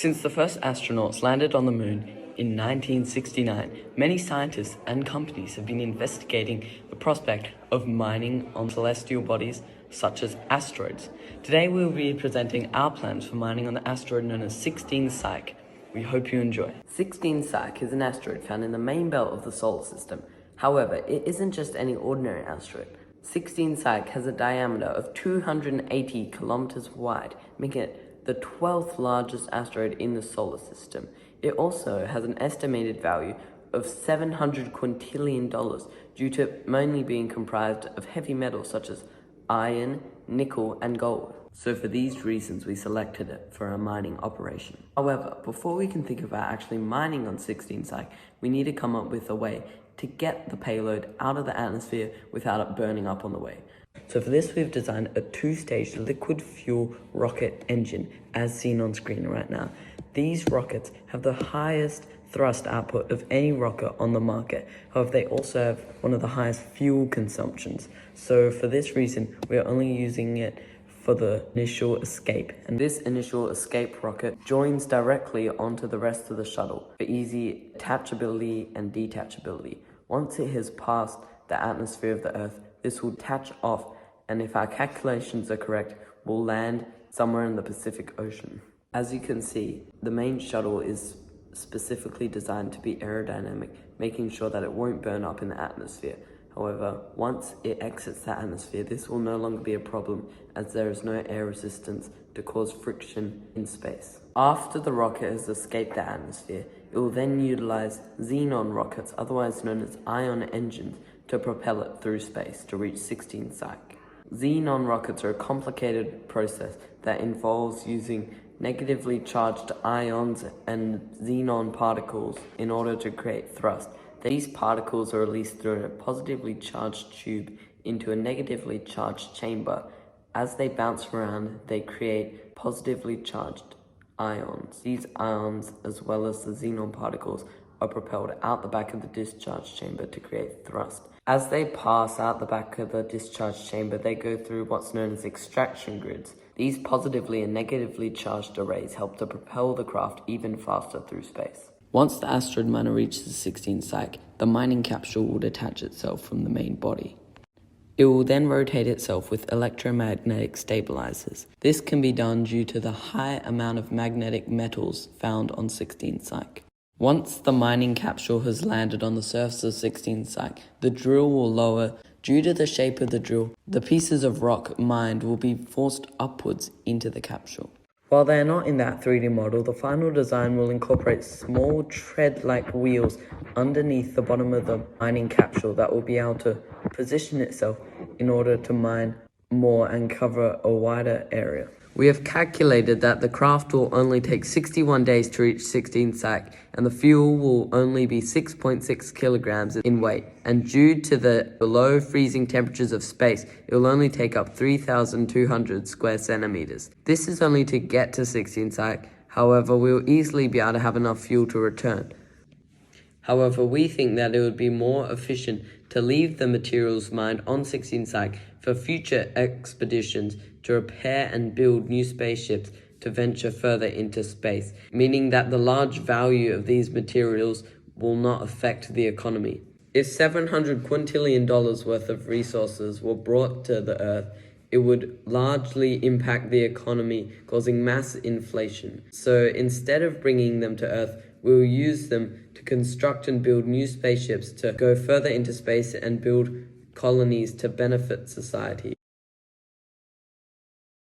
Since the first astronauts landed on the moon in 1969, many scientists and companies have been investigating the prospect of mining on celestial bodies such as asteroids. Today we'll be presenting our plans for mining on the asteroid known as 16 Psyche. We hope you enjoy. 16 Psyche is an asteroid found in the main belt of the solar system. However, it isn't just any ordinary asteroid. 16 Psyche has a diameter of 280 kilometers wide, making it the 12th largest asteroid in the solar system. It also has an estimated value of $700 quintillion due to mainly being comprised of heavy metals such as iron, nickel, and gold. So for these reasons, we selected it for our mining operation. However, before we can think about actually mining on 16 Psyche, we need to come up with a way to get the payload out of the atmosphere without it burning up on the way. So for this, we've designed a two-stage liquid fuel rocket engine, as seen on screen right now. These rockets have the highest thrust output of any rocket on the market. However, they also have one of the highest fuel consumptions. So for this reason, we're only using it for the initial escape. And this initial escape rocket joins directly onto the rest of the shuttle for easy attachability and detachability. Once it has passed the atmosphere of the Earth, this will detach off, and if our calculations are correct, will land somewhere in the Pacific Ocean. As you can see, the main shuttle is specifically designed to be aerodynamic, making sure that it won't burn up in the atmosphere. However, once it exits the atmosphere, this will no longer be a problem as there is no air resistance to cause friction in space. After the rocket has escaped the atmosphere, it will then utilize xenon rockets, otherwise known as ion engines, to propel it through space to reach 16 Psyche. Xenon rockets are a complicated process that involves using negatively charged ions and xenon particles in order to create thrust. These particles are released through a positively charged tube into a negatively charged chamber. As they bounce around, they create positively charged ions. These ions, as well as the xenon particles, are propelled out the back of the discharge chamber to create thrust. As they pass out the back of the discharge chamber, they go through what's known as extraction grids. These positively and negatively charged arrays help to propel the craft even faster through space. Once the asteroid miner reaches 16 Psyche, the mining capsule will detach itself from the main body. It will then rotate itself with electromagnetic stabilizers. This can be done due to the high amount of magnetic metals found on 16 Psyche. Once the mining capsule has landed on the surface of 16 Psyche, the drill will lower. Due to the shape of the drill, the pieces of rock mined will be forced upwards into the capsule. While they are not in that 3D model, the final design will incorporate small tread-like wheels underneath the bottom of the mining capsule that will be able to position itself in order to mine more and cover a wider area. We have calculated that the craft will only take 61 days to reach 16 Psyche, and the fuel will only be 6.6 kilograms in weight. And due to the below freezing temperatures of space, it will only take up 3,200 square centimeters. This is only to get to 16 Psyche. However, we will easily be able to have enough fuel to return. However, we think that it would be more efficient to leave the materials mined on 16 Psyche for future expeditions to repair and build new spaceships to venture further into space, meaning that the large value of these materials will not affect the economy. If $700 quintillion worth of resources were brought to the Earth, it would largely impact the economy, causing mass inflation. So instead of bringing them to Earth, we will use them to construct and build new spaceships to go further into space and build colonies to benefit society.